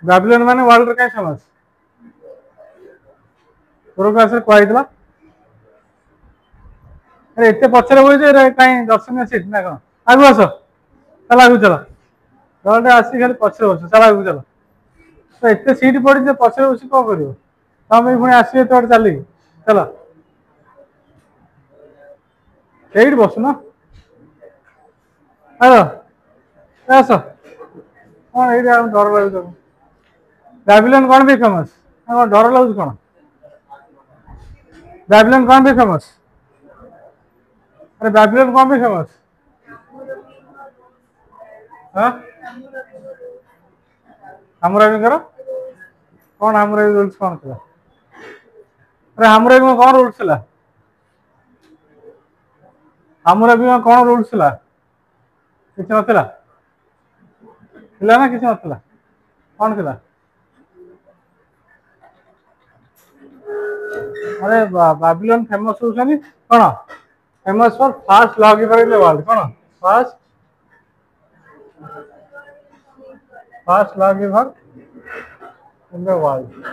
बाबिलोन माने वर्ल्ड रे काई फेमस पूर्व क्लास रे कहैतला अरे एते पछरे होई जे काई दर्शनीय सीट ना कोन आगु आसो चल आगु चलो रोडे आसी खाली पछरे बस चल आगु चलो तो एते सीट पड़ी जे पछरे बसी को करियो तमे पुणी आसी एते बाटे चली चलो एइट बस ना आयो आसो हां एइट हम डर लागु तो बाबिलोन कोन भी फेमस हम डर लागु कोन बाबिलोन कोन भी फेमस अरे बाबिलोन कोन भी फेमस हां हमरा भी करो कौन हमरा रूल्स कौन था अरे हमरा में कौन रूल्स था हमरा भी में कौन रूल्स था किछ नथिला थिला ना किछ नथिला कौन थिला अरे बाबिलोन फेमस होछनी कोन famous for first law giver in the world कोन first law giver in the world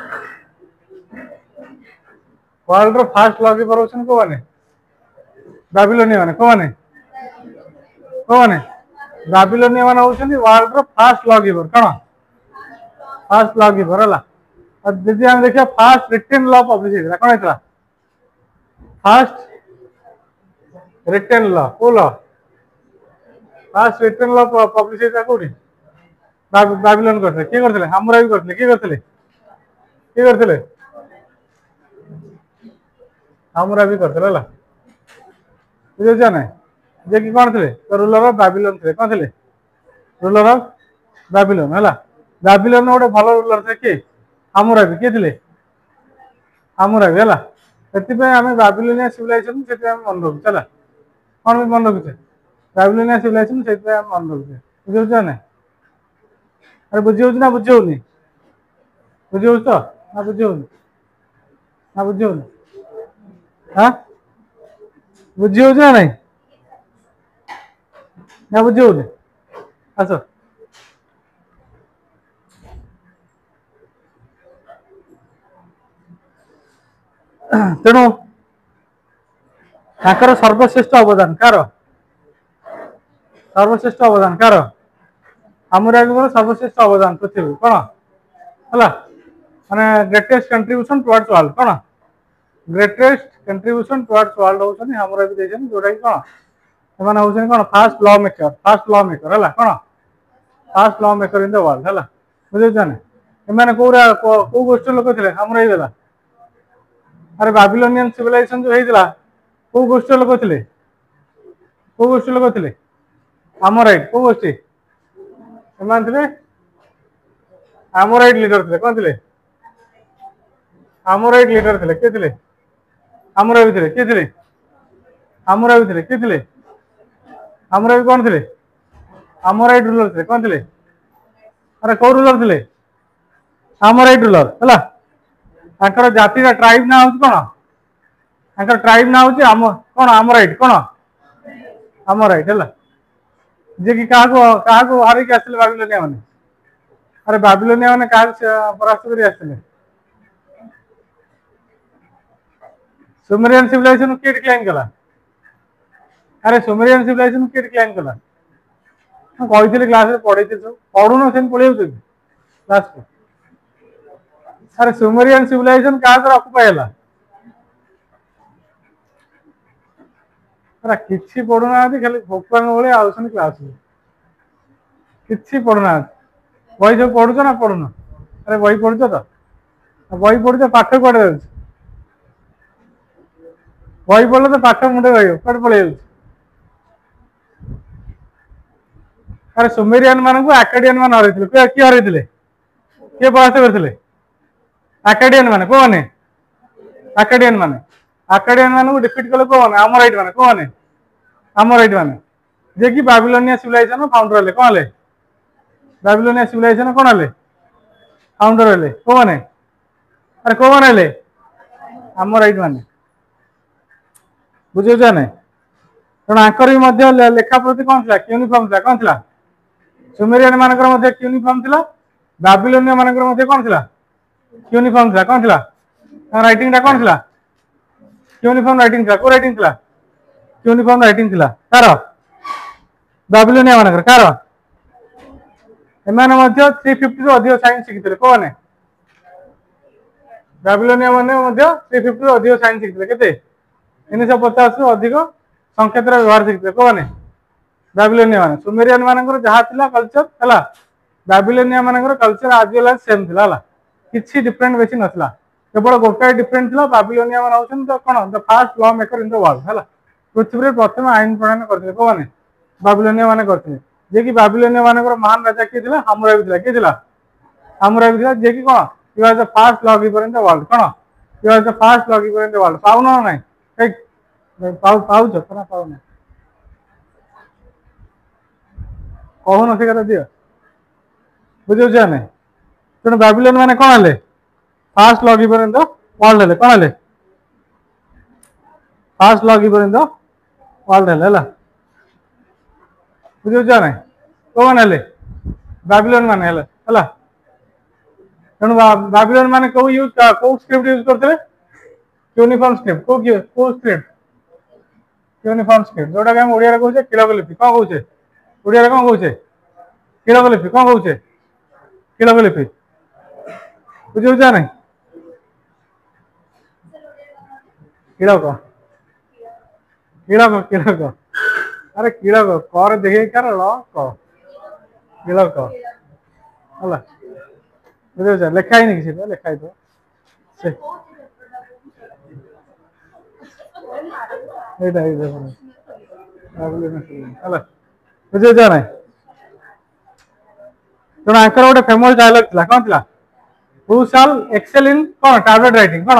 world रो फास्ट लॉ गिवर होछन को माने बाबिलोनिया माने को माने बाबिलोनिया माने होछनी वर्ल्ड रो फास्ट लॉ गिवर कोन फास्ट लॉ गिवर हला और यदि हम देखिए फास्ट रिटन लॉ पब्लिश हेला कोन हेतला फास्ट रिटन लॉ को law first written law publish हेता कोडी बाबिलोन करते के करथले हमरा भी करथले के करथले हमरा भी करथले हला बुझे जाने जे कि कोन थे तो रूलर ऑफ बाबिलोन थे कोन थे रूलर ऑफ बाबिलोन हला बाबिलोन गोटे भल रूलर थे के हमरा भी के थे हमरा भी हला सेति पे हमें बाबिलोनिया सिविलाइजेशन सेति हम मन रखु चला कोन भी मन रखु बाबिलोनिया सिविलाइजेशन सेति पे हम मन रखु बुझे जाने अरे बुझियो ना बुझियो तो ना बुझियो हां बुझियो ना नहीं ना बुझियो आसो तेणु ताकर सर्वश्रेष्ठ अवदान कार सर्वश्रेष्ठ अवदान कार हमरा सर्वश्रेष्ठ अवदान पृथ्वी कोन हला माने ग्रेटेस्ट कंट्रीब्यूशन टुवर्ड्स वर्ल्ड कोन ग्रेटेस्ट कंट्रीब्यूशन टुवर्ड्स वर्ल्ड होछन हमरा भी देछन जोडा कोन एमान होछन कोन फास्ट लॉ मेकर हला कोन first law maker in the world हला बुझे जाने एमान को गोष्ठ लोक थिले हमरा ही देला अरे बाबिलोनियन सिविलाइजेशन जो हेतिला को गोष्ठ लोक थिले आमोराइट को गोष्ठी एमान थिले आमोराइट लीडर थिले कोन थिले आमोराइट लीडर थिले के थिले हमरा भी थिले के थिले हमरा भी थिले के थिले हमरा भी कोन थिले आमोराइट रूलर थिले कोन थिले अरे को रूलर थिले आमोराइट रूलर हला ताकर जाति रा ट्राइब ना होछ कोन ताकर ट्राइब ना होछ कोन आमोराइट कोन आमोराइट हला जे कि कहा को हारि के आसले बाबिलोनिया माने अरे बाबिलोनिया माने कहा परास्त करी आसले सुमेरियन सिविलाइजेशन के डिक्लाइन कला अरे सुमेरियन सिविलाइजेशन के डिक्लाइन कला हम कहिथिले क्लास रे पढैते सब पढुनो सेन पढियौ त क्लास को अरे सुमेरियन सिविलाइजेशन कहा कर ऑक्युपाई हला अरे किछि पढुना आदि खाली भोकपान बोले आउसन क्लास में किछि पढुना बही सब पढुछ ना पढुनो अरे बही पढुछ तो बही पढुछ पाठ कोड जाउछ बही पढले तो पाठ मुंडे रहियो कोड पळे जाउछ अरे सुमेरियन मान को आकाडियन मान हरैथिले के हरैथिले के परास्त करथिले आकाडियन माने को माने आकाडियन माने को डिफीट कले को माने आमोराइट माने जे कि बाबिलोनिया सिविलाइजेशन फाउंडर हले कोन हले बाबिलोनिया सिविलाइजेशन कोन हले फाउंडर हले को माने अरे को माने हले आमोराइट माने बुझियो जाने तेणु आंकर भी लेखा प्रति कौन था यूनिफॉर्म था कौन था सुमेरियन मानकर यूनिफॉर्म था बाबिलोनिया मानकर मध्य कौन थिला यूनिफॉर्म थिला कौन थिला राइटिंग टा कौन थिला यूनिफॉर्म राइटिंग थिला को राइटिंग थिला यूनिफॉर्म राइटिंग थिला कार बाबिलोनिया मानकर कार एमाने मध्य 350 रो अधिक साइंस शिखितले कोने बाबिलोनिया माने मध्य 350 रो अधिक साइंस शिखितले केते 350 रो अधिक संकेतर व्यवहार शिखितले कोने बाबिलोनिया माने सुमेरियन मानकर जहा थिला कल्चर हला बाबिलोनिया मानकर कल्चर आज वेल एज सेम थिला हला किछि डिफरेंट बेसी नथला केवल गोटे डिफरेंट थिला बाबिलोनिया मान होछन तो कोन the first law maker in the world हला पृथ्वी रे प्रथम आईन प्रणयन करथिले कोने बाबिलोनिया माने करथिले जे कि बाबिलोनिया मानकर महान राजा के थिला हामुराबी थिला के थिला हामुराबी थिला जे कि कोन he was the first law giver in the world कोन he was the first law giver in the world पाउ न नै पाउ छ कोन पाउ न कहून से कथा दियो बुझौ जा नै तेणु बाबिलोन माने कोन हले first law giver in the world हले कोन हले first law giver in the world हले हला बुझौ जा नै कोन हले बाबिलोन माने हले हला तेणु बाबिलोन माने को यूज को स्क्रिप्ट यूज करथले यूनिफॉर्म स्क्रिप्ट को स्क्रिप्ट यूनिफॉर्म स्क्रिप्ट जोटा के हम ओडिया रे कहूचे किलोग्राफी कोन कहूचे ओडिया रे कोन कहूचे किलोग्राफी कोन कहूचे किलोग्राफी बुझौ जा नै किलो को अरे किलो को कर देखे कर लो को किलो को हला बुझौ जा लिखा ही नहीं किसी लिखा ही तो से एटा ही देखो हला बुझौ जा नै तेणु आंकर गोटे फेमस डायलॉग थिला कोन थिला हु शाल एक्सेल इन कोन टैबलेट राइटिंग कोन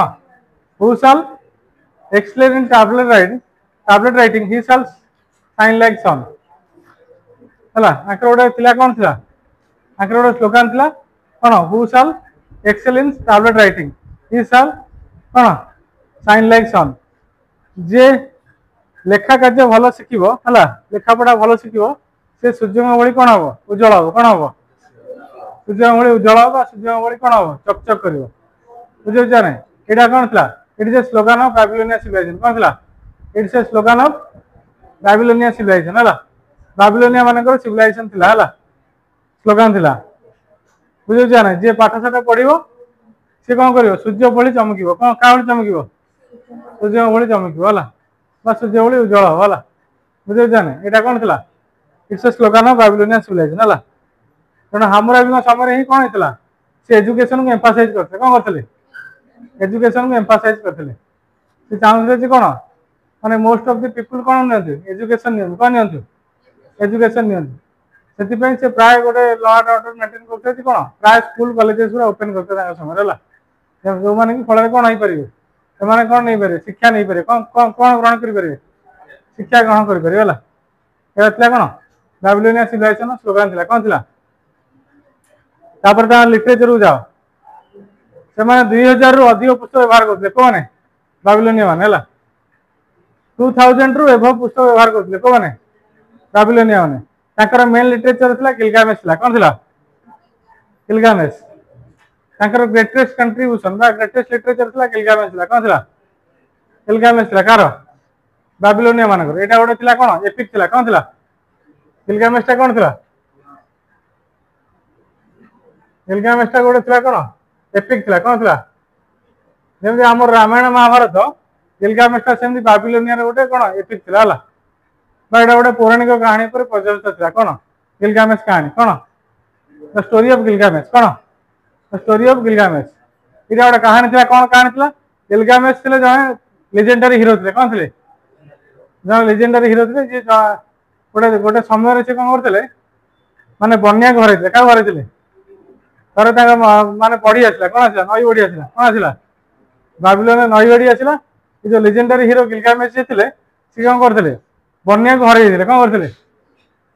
who shall excel in tablet writing he shall shine like sun हला आंकर गोटे थिला कोन थिला आंकर गोटे स्लोगन थिला कोन who shall excel in tablet writing he shall कोन साइन लाइक सन जे लेखा कार्य भलो शिखिबो हला लेखा पढ़ा भलो शिखिबो से सूर्य भली कोन हबो उज्जवल हबो कोन हबो सूर्य भली उज्जवल हबो सूर्य भली कोन हबो चकचक करिवो बुझौ जा नै एटा कोन थिला it is a slogan of Babylonia civilization कोन थिला it is a slogan of Babylonia civilization हला बाबिलोनिया मानकर सिविलाइजेशन थिला हला स्लोगन थिला बुझौ जा नै जे पाठ साठ पढिबो से कोन करिवो सूर्य भली चमकिवो कोन का भली चमकिवो सूर्य भली चमकिवो हला बा सूर्य भली उज्जवल हबो हला बुझौ जा नै एटा कोन थिला it's a slogan of Babylonia civilization हला तेणु हामुराबी समय ही कौन होता से एजुकेशन को एम्फासाइज करते कौन करते एजुकेशन को एम्फासाइज करते से चाहते कौन माने मोस्ट ऑफ द पीपल कौन एजुकेशन नि कौन नि एजुकेशन नि से प्राय गोटे लॉ एंड ऑर्डर मेंटेन करते कौन प्राय स्कूल कॉलेजेस पूरा ओपन करते समय जो मैंने कि फल कौन हो पारे से कौन नहीं पारे शिक्षा नहीं पारे कौन कौन ग्रहण करें शिक्षा ग्रहण करें कौन बाबिलोनिया सिविलाइजेशन स्लोगान थिला कौन थिला तापर ता लिटरेचर को जाओ से माने 2000 रु अधिक पुस्तक व्यवहार करते कोने बाबिलोनिया माने हला 2000 रु एभव पुस्तक व्यवहार करते कोने बाबिलोनिया माने ताकर मेन लिटरेचर थिला गिलगामेश थिला कोन थिला गिलगामेश ताकर ग्रेटेस्ट कंट्रीब्यूशन बा ग्रेटेस्ट लिटरेचर थिला गिलगामेश थिला कोन थिला गिलगामेश थिला कार बाबिलोनिया मानकर एटा गोटे थिला कोन एपिक थिला कोन थिला गिलगामेश ता कोन थिला गिलगामेश ता गोटे थिला कोन एपिक थिला कोन थिला जेमि हमर रामायण महाभारत गिलगामेश ता सेमि बाबिलोनिया रे गोटे कोन एपिक थिला हला बा एटा गोटे पौराणिक कहानी पर प्रचलित थिला कोन गिलगामेश कहानी कोन द स्टोरी ऑफ गिलगामेश कोन द स्टोरी ऑफ गिलगामेश इरा गोटे कहानी थिला कोन कहानी थिला गिलगामेश थिले जने लेजेंडरी हीरो थिले कोन थिले जने लेजेंडरी हीरो थिले जे गोटे गोटे समय रे से कोन करथिले माने बन्या घरे थिले का घरे थिले तर माने पढ़ी आसला कौन आसला नई बढ़ी आसला कौन आसला बाबिलोन नई बढ़ी आसला ये जो लेजेंडरी हीरो गिलगामेश थे सी कौन करते बन्या को हर कौन करते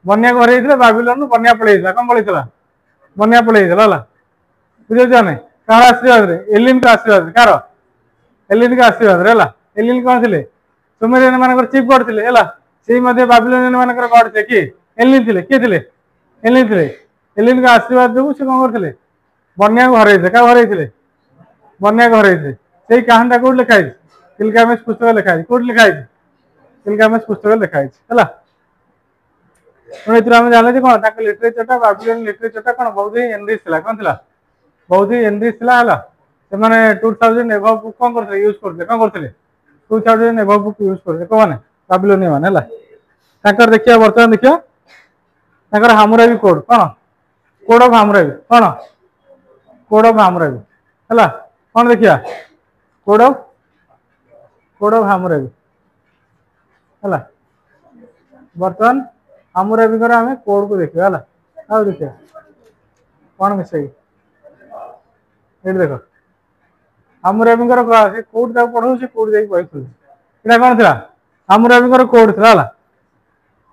बन्या को हर बाबिलोन बन्या पलि कौन पलि बन्या पलि बुझे ना कार आशीर्वाद एलिन को आशीर्वाद कार एलिन को आशीर्वाद एलिन कौन थे सुमेरियन मान चीफ गॉड थे बाबिलोनियन मान गॉड थे किए एलिन थे किए थे एलिन थे एलिन को आशीर्वाद जो कौन करते बन्या को हरई क्या हरई बन्या को हरई से कहानी कौट लिखाई इलगामेस पुस्तक लिखाई कौट लिखाई इलगामेस पुस्तक लिखाई है आम जाने कौन लिटरेचर बाबिलोनियन लिटरेचर कौन बहुत ही एनरिच कौन थी बहुत ही एनरिच से 2000 एबव बुक कौन करते यूज करते कौन करते 2000 एबव बुक यूज करते कौन बाबिलोनियन मैंने देखिए बर्तमान देखिए हामुराबी कोड कौन कोड ऑफ हामुराबी कौन कोड ऑफ हामुराबी है कौन देखिया कोड ऑफ हामुराबी है बर्तमान हामुराबी आम कोड को देखिए है आ देखिए कौन मिसे ये देख हामुराबी कोड पढ़ाऊ कोड जाए बही खोल यहाँ कौन थी हामुराबी कोड थी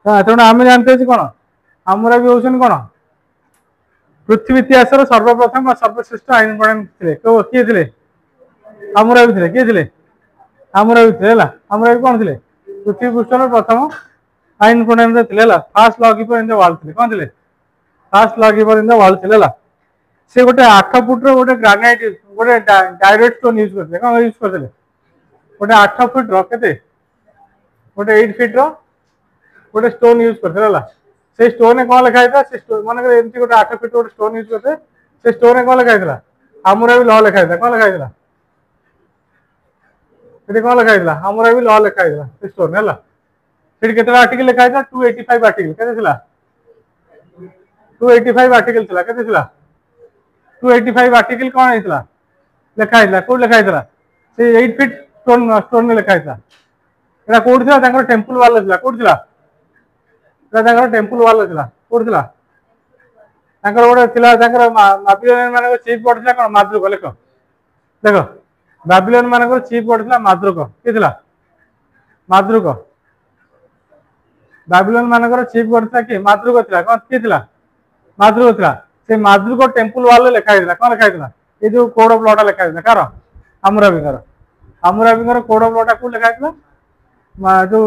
तेणु आम जानते कौन हामुराबी होती कौन पृथ्वी इतिहास सर्वप्रथम और सर्वश्रेष्ठ आईन प्रणाली थे किए थे हामुराबी थे किए थे हामुराबी थे हामुराबी कौन थे पृथ्वी पृष्ठ प्रथम आईन प्रणाली थे fast law keeper in the world थे कौन थे fast law keeper in the world थे से गोटे 8 फुट्र गोटे ग्रानाइट गोटे डायरेक्ट स्टोन यूज करते कौन यूज करते गोटे 8 फुट्र के गोटे 8 फीट गोटे स्टोन यूज करते से स्टोन कौन लिखाई था मन एमती गोटे 8 फीट गोटे स्टोन यूज करते से स्टोन कौन लिखाई था हामुराबी लॉ लिखाई था कौन लिखाई था कौन लिखाई था हामुराबी लॉ लिखाई था से स्टोन है के आर्टिकल लिखाई था 285 आर्टिकल के 285 आर्टिकल के 285 आर्टिकल कौन होता लिखाई कौट लिखाई से 8 फीट स्टोन स्टोन में लिखाई यहाँ कौट थी टेम्पल वाल कौट थी टेम्पल वाल कौट थी गोटे बाबिलोनियन मान चीफ वर्ड था कौन माद्रुक लेख देख बाबिलोनियन मान चीफ वर्ड था माद्रुक किए माद्रुक बाबिलोनियन मान चीफ वर्ड था कि माद्रुक था कौन किए माद्रुक था से माद्रुक टेम्पल वाल लिखाई कौन लिखाई ये जो कोड ऑफ लॉटा लिखाई कार हामुराबी कोड ऑफ लॉटा कौन लिखाई जो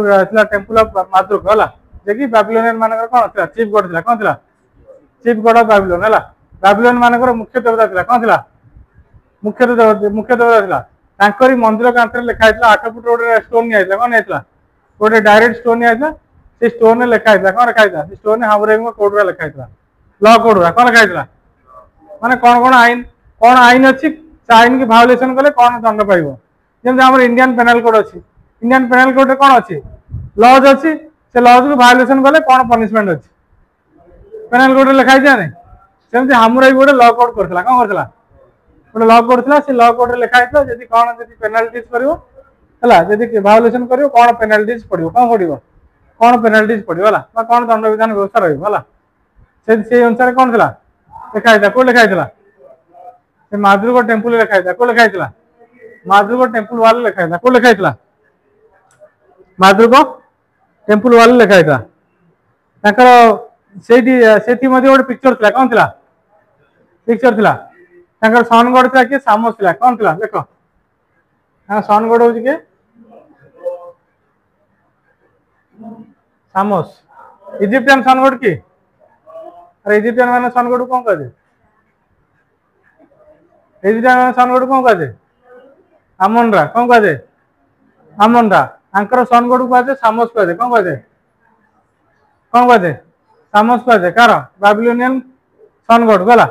टेम्पल ऑफ माद्रुक है जे बाबिलोनियन मान कौन था चीफ गॉड था कौन था चीफ गॉड ऑफ बाबिलोन है बाबिलोन मान मुख्य देवता था कौन था मुख्य देवता था मंदिर कांतर लिखाई 8 फुट गोटे स्टोन नहीं कौन नहीं गोटे डायरेक्ट स्टोन नहीं से स्टोन लिखाई कौन लिखाई स्टोन हामुराबी कोड लिखाई लॉ कोड कौन लिखाई माने कौन आईन अच्छी आईन की भायोलेसन कले कौन दंड पाइब जमी आम इंडियन पेनाल कोड अच्छी इंडियन पेनाल कोड कौन अच्छी लज अच्छी से लज को भायोलेसन कले कौन पनिशमेंट अच्छी पेनाल कोड लिखाई नहीं सेमती हामुराबी गोटे लॉ कोड करता कौन करता गोटे लॉ कोड था से लॉ कोड लिखाई जब कौन जब पेनाल्टीज कर भायोलेसन कर कौन पेनाल्टीज पड़ो कौन पड़ो कौन पेनाल्टीज पड़ो है कौन दंड विधान व्यवस्था रहा से अनुसार कौन था लिखाई कौन लिखाई माद्रुक टेम्पल लिखाई कौन लिखाई माद्रुक टेम्पल वाल लिखाई कौन लिखाई माद्रुक टेम्पल वाल लिखाई गोटे पिक्चर था कौन था पिक्चर था सन गॉड था कि सामस था कौन था देख सन गॉड हूँ किए सामस इजिप्टियन सन गॉड की अरे इजिप्टियन मान सन गॉड कौन कहते इजिप्टियन मान सन गॉड कौन कहते आमन रा कौन कहते आमन रा आंकर सन गॉड कहते सामस कहते कौन कहते सामस कहते कार बाबिलोनियन सन गॉड गला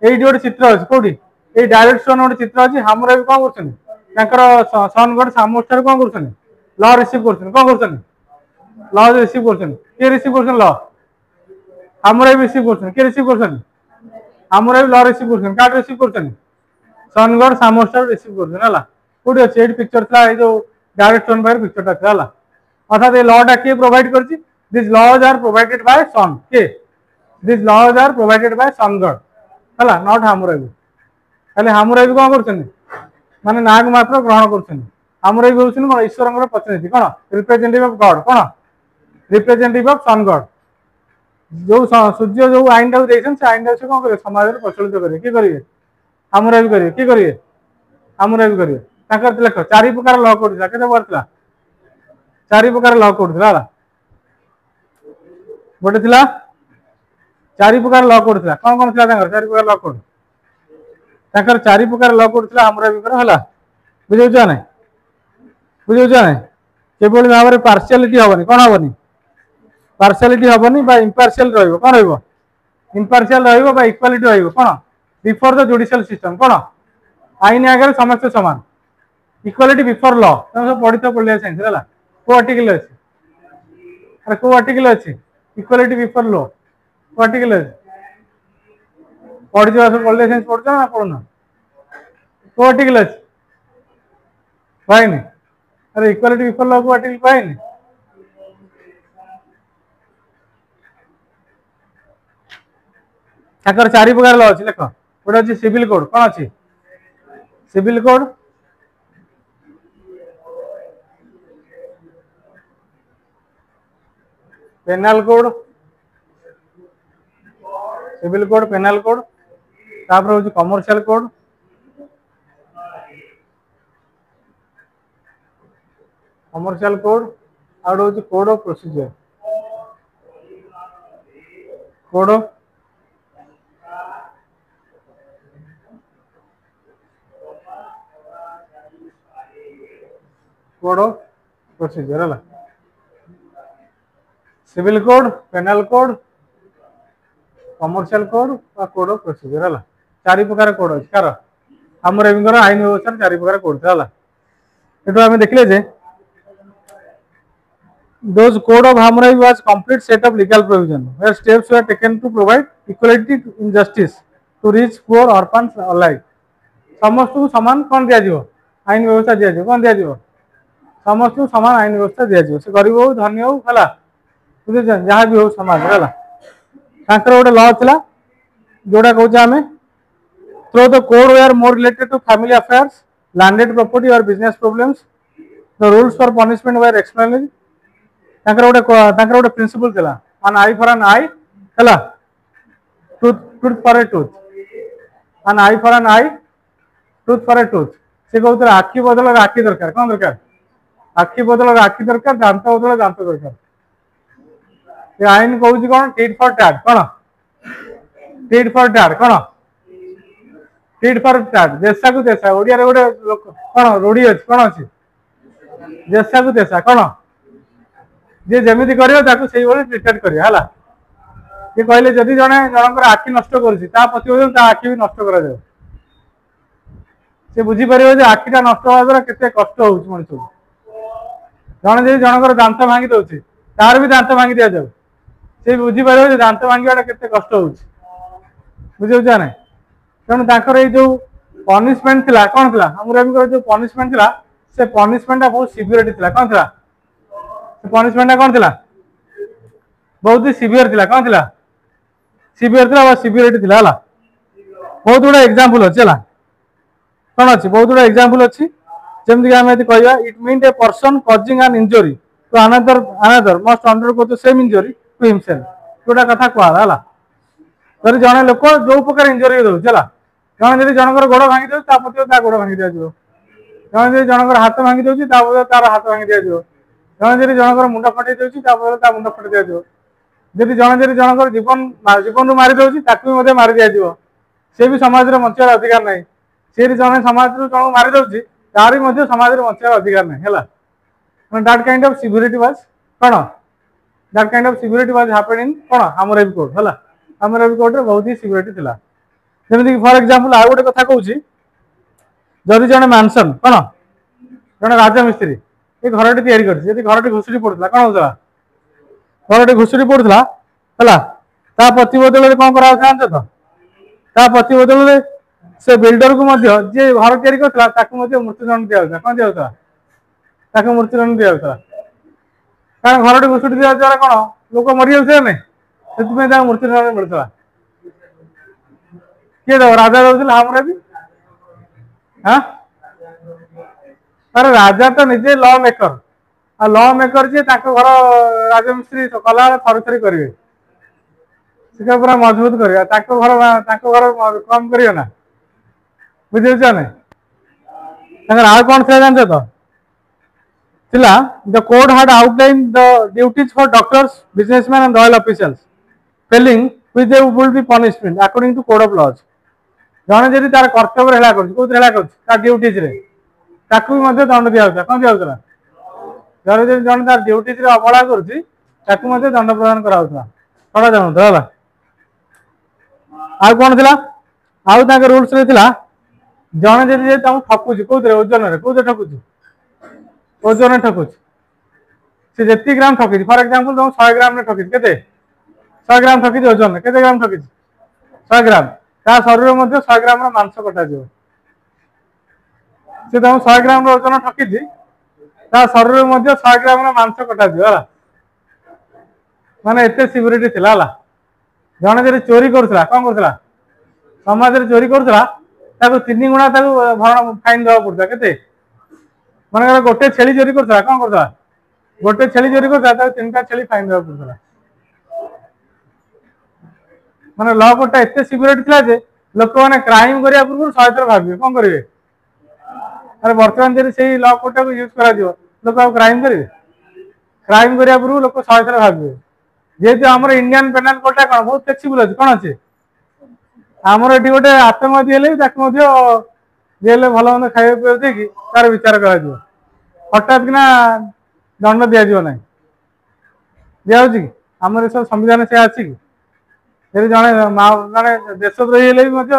ये गोटे चित्र अच्छे कौटी ये डायरेक्ट स्टोन गोटे चित्र अच्छी हामुराबी कौन कर सन गॉड सामस ठार कौन कर लॉ रिसीव कर लॉ रिसीव कर रिसीव कर लॉ हामुराबी रिसीव कर रिसीव कर हामुराबी लॉ रिसीव कर कार्ड रिसीव कर सन गॉड सामस ठार रिसीव कर कौटी अच्छे ये पिक्चर था जो डायरेक्ट स्टोन पाखे पिक्चरटा था अर्थात ये लॉटा किए प्रोवाइड कर this laws are provided by sun के this laws are provided by sun god है नॉट हामुराबी खाली हामुराबी कौन कर माने नाग मात्र ग्रहण कर हामुराबी हूँ कौन ईश्वर प्रतिनिधि कौन रिप्रेजेंटेटिव ऑफ गॉड कौन रिप्रेजेंटेटिव ऑफ सन गॉड जो सूर्य जो आईन टाक से आईन टाक कौन करेंगे समाज में प्रचलित करेंगे किए करेंगे हामुराबी करेंगे किए करेंगे हामुराबी करेंगे लेख 4 प्रकार लॉ कोड था केते बार 4 प्रकार लॉ कोड था गोटे 4 प्रकार लॉ कोड था कौन 4 प्रकार लॉ कोड ताकर चारि प्रकार लॉ करथिला हामुराबी कर हला बुझौ छ नै बुझौ छ नै केवल भाव में पार्शियलिटी हेनी कौन हेनी पार्शियलिटी हेनी इम्पार्शियल कौन इम्पार्शियल इक्वालिटी कौन बिफोर द जुडिशियल सिस्टम कौन आईन आगे समस्त सामान इक्वालिटी बिफोर लॉ तुम सब पढ़ी तो पॉलिटिकल साइंस है को आर्टिकल अच्छे अरे को आर्टिकल अच्छे इक्वालिटी बिफोर लॉ को आर्टिकल अच्छे पढ़ी सब पॉलिटिकल साइंस पढ़ ना पढ़ना को आर्टिकल अच्छे पाइनि अरे इक्वालिटी बिफोर लॉ को आर्टिकल पाइनि ताकर चारि प्रकार लॉ अछि लेख गोटे अछि सिविल कोड कौन अछि civil code penal code civil code penal code तापर होछि commercial code commercial code out होछि code of procedure code of procedure है civil code penal code commercial code और कोड ऑफ प्रोसीजर है चारि प्रकार कोड अच्छे कार आम रेविंगर आईन व्यवस्था चारि प्रकार कोड था ये आम देखले जे those code of Hammurabi was complete set of legal provision where steps were taken to provide equality in justice to rich poor orphans alike समस्त को समान कौन दिया जीवो आईन व्यवस्था दिया जीवो कौन दिया जीवो समस्त को समान आईन व्यवस्था दिया जीवो से गरीब हो धनी हो हला बुझे जहां भी हो समाज हला तांकर गोटे लॉ थिला जोडा कहू आमे through the code were more related to family affairs landed property और business problems the rules for punishment were explained गोटे प्रिंसिपल थिला an eye for an eye हला tooth for a tooth an eye for an eye tooth for a tooth से कहते आखि बदल आखि दरकार कौन दरकार आखि बदल आखि दरकार दांत बदल दांत दरकार ये आईन कहूँ कौन टिट फॉर टैट कौन टिट फॉर टैट कौन टिट फॉर टैट देशा को देशा ओडिया रे गोटे कौन रूढ़ी अछि कौन अछि देशा को देशा कौन जे जमीती करियो ताको सेही बोले ट्रीटमेंट करियो हला ये कहले जदि जने जनकर आखि नष्ट करछि ता प्रतिबदल ता आखि भी नष्ट करा जाय से बुझी परियो जे आखिटा नष्ट होवा द्वारा केते कष्ट होउछ मनुष्य जने जे जनकर दांत भांगी दउछि तार भी दांत भांगी दिया जाय से बुझी परियो जे दांत भांगीवाटा केते कष्ट होउछ बुझियो जाने तेणु ताकर ए जो पनिशमेंट थिला कोन थिला हमरा भी जो पनिशमेंट थिला से पनिशमेंट बहुत सिवियरिटी थिला कोन थिला पनिशमेंट कौन थिला बहुत ही सीवियर थिला कौन थिला सीवियर थिला सीवियरिटी थिला हला बहुत गुड़ा एग्जांपल अछि हला कौन अछि बहुत गुड़ा एग्जांपल अछि जेमति हम यदि कहया it mean a person causing an injury to another must undergo the same injury to himself गोटा कथा कहला हला जदि जने लोक जो प्रकार इंजरी दउ हला जने जदि जनकर गोड़ भांगी दउ ता पति ता गोड़ भांगी दिया जिवो जने जदि जनकर हाथ भांगी दउछि ता पति तार हाथ भांगी दिया जिवो जने जनकर मुंड फटे देउछि ता मुंड फटे दिया जिवो जदि जनकर जीवन मारी देउछि ताकू भी मारी दिया जिवो से भी समाज रे बंचार अधिकार नहीं से जने समाज रे जन मारी देउछि तार भी समाज रे बंचार अधिकार नहीं हला that kind of severity was कोन that kind of severity was happened in कोन हाम्राबी कोड हला हाम्राबी कोड रे बहुत ही सिवियरिटी थिला जेमति फॉर एग्जांपल आ गोटे कथा कहूछि जदि जने मानसन कोन जने राजमिस्त्री ये घरटी तैयारी करछि यदि घरटी घुसुरी पड़ुतला कोन होतला घरटी घुसुरी पड़ुतला हला ता प्रतिबदल रे कोन करा जान्छ त ता प्रतिबदल रे से बिल्डर को मध्य जे घर तैयारी करथला ताकू मध्य मृत्युदंड दिया होता कोन दिया होता ताकू मृत्युदंड दिया होता कारण घरटी घुसुरी दिया द्वारा कोन लोक मरि जाउछे नै सेति में ता मृत्युदंड मिलथला के दो राजा दउछला हमरा भी हां अरे राजा तो निजे लॉ मेकर आ लॉ मेकर जे ताको घर राजमिस्त्री कला थर थरी करिवे से पूरा मजबूत करिया ताको घर कम करियो ना बुझियो नै ताकर आ कोन से जानछ तो थिला the code had outline the duties for doctors businessman and royal officials failing which they would be punishment according to code of laws जड़े जदि तार कर्तव्य हेला कर ड्यूटीज रे ताकू भी मध्य दंड दिया कौन दिया जड़े जदि जड़े तार ड्यूटीज रे अवहेला करुच्ची ताकू मध्य दंड प्रदान कराउथला छड़ा जानुता होला आ कौन थिला आउ ताके रूल्स रे थिला जड़े जदि तुम ठकुची कोथरे ओजन रे कोथरे ठकुची ओजन ठकुची से जेती ग्राम ठकी फॉर एग्जांपल तुम 100 ग्राम ने ठकी केते 100 ग्राम ठकी ओजन केते ग्राम ठकी 100 ग्राम ता शरीर मध्य 100 ग्राम रो मांस कटा दियो से तुम 100 ग्राम रो ओजन ठकी ता शरीर मध्य 100 ग्राम रो मांस कटा दियो होला माने एते सिक्योरिटी थिला होला जने जे चोरी करथला कोन करथला समाज रे चोरी करथला ताको 3 गुणा ताको भरण फाइन देवा पड़ता केते माने गोटे छेली चोरी करथला कोन करथला गोटे छेली चोरी करथला ताको 3टा छेली फाइन देवा पड़थला माने लॉ कोटा एते सिक्योरिटी थिला जे लोक माने क्राइम करिया पूर्व 100 थर भाबिबे कोन करिवे अरे वर्तमान जे सेही लॉ कोटा को यूज करा दियो लोक आ क्राइम करिवे क्राइम करिया पूर्व लोक 100 थर भाबिबे जेहेतु हमर इंडियन पेनल कोटा कोन बहुत फ्लेक्सिबल अछि कोन अछि हमर एठी गोटे आतंकवादी हेले ताक मध्य जेल भलो मन खाइ पे दे कि तार विचार करा दियो हठात कि ना दंड दिया दियो नै दिया होछि कि हमर सब संविधान से अछि कि यदि जने देशद्रोही हेले भी मध्य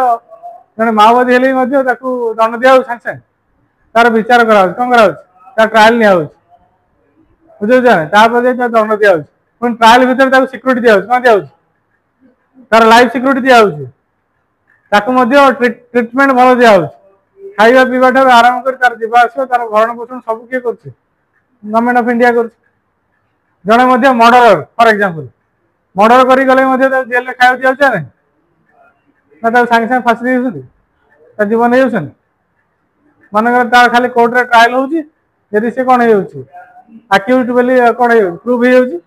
जने माओवादी हेले भी मध्य ताकू दंड दिया हो संग तार विचार करा कोन करा तार ट्रायल निया हो बुझे जाने तापर जे दंड दिया हो पण ट्रायल भीतर ताकू सिक्योरिटी दिया हो कोन दिया हो तार लाइफ सिक्योरिटी दिया हो ताकू मध्य ट्रीटमेंट भलो दिया हो खाइबा पीबा ठार आराम कर तार जीवा आसो तार भरण पोषण सब किए करछि गवर्नमेंट ऑफ इंडिया करछि जने मध्य मर्डरर फॉर एग्जांपल मर्डर करी गले मध्य जेल में खाइ दिया छै ना तार संग संग फांसी दिउछथि तार जीवन हे होछन मानकर तार खाली कोर्ट रे ट्रायल होछि यदि से कोन हे होछि अक्यूज बेली कोन हे प्रूफ हे होछि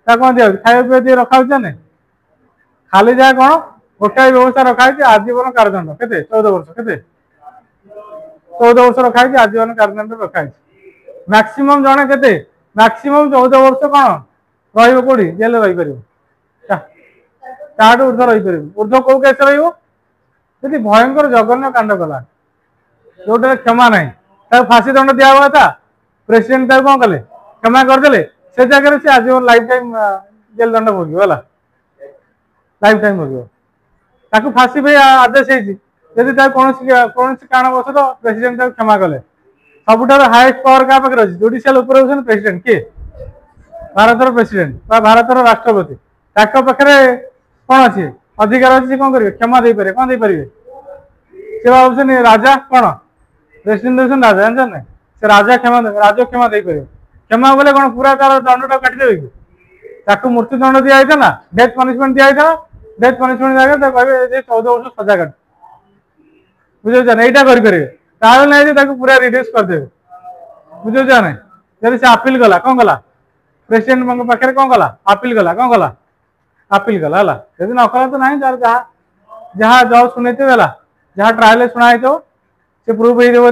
ता कोन दिया खाइ पे दे रखा होछ ने खाली जा कोन गोटाई व्यवस्था रखा है आजीवन कारादंड केते 14 वर्ष केते 14 वर्ष रखा है आजीवन कारादंड रखा है मैक्सिमम जने केते मैक्सिमम 14 वर्ष कोन रहिबो कोडी जेल रहि परिबो ताडू ऊर्ध्व रहि परिबो ऊर्ध्व को केस रहिबो यदि भयंकर जघन्य कांड कला जोटे क्षमा नहीं ता फांसी दंड दिया हुआ था प्रेसिडेंट ता कोन कले क्षमा कर देले से जगह से आजीवन लाइफ टाइम जेल दंड भोगियो होला लाइफ टाइम भोगियो ताकू फांसी पे आदेश है यदि ता कौन कारण बस तो प्रेसिडेंट ताकू क्षमा कले सबुठार हाईएस्ट पावर का पाखे अच्छी जुडिशियल ऊपर होछन प्रेसिडेंट के भारतर प्रेसिडेंट बा भारतर राष्ट्रपति ताक पाखे कौन अच्छे अधिकार अच्छी कौन करेंगे क्षमा दे पारे कौन दे पारे से भावुन राजा कौन प्रेसिडेंट होछन राजा जानछन ना से राजा क्षमा दे पारे क्षमा बोले कौन पूरा तार दंड टा काटी देबे कि ताकू मृत्यु दंड दिया होता ना डेथ पनिशमेंट दिया होता डेथ पनिशमेंट जगह कहे 14 वर्ष सजा काट बुझे यहीटा करेंगे ताल ना पूरा रिड्यूस करदेवे बुझे ना जब से अपील कला कौन कला प्रेसिडेंट पाखे कौन कला अपील कला कौन कला अपील कला है न कला तो ना जहाँ जहाँ जज शुणी जहाँ ट्रायल शुणा से प्रूफ हो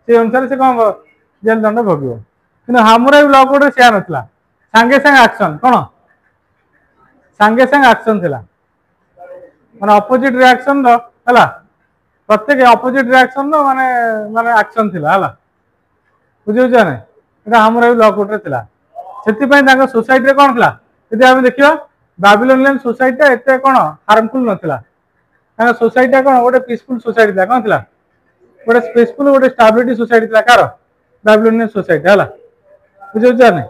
से अनुसार से कौन जेल दंड भोग कि हमरा लॉ कोड से नाला सांगे सांगे एक्शन कौन सांगे सांगे एक्शन थिला माने अपोजिट रिएक्शन हला प्रत्येक अपोजिट रिएक्शन माने माने एक्शन थिला हला बुझियो जाने एटा हमरा लॉ कोड रे थिला सेति पय ताका सोसाइटी रे कोन थिला यदि हम देखियो बाबिलोनियन सोसाइटी एते कोन हार्मफुल नथिला ताका सोसाइटी कोन ओटे पीसफुल सोसाइटी था कोन थिला ओटे पीसफुल ओटे स्टेबिलिटी सोसाइटी थिला कार बाबिलोनियन सोसाइटी हला बुझियो जाने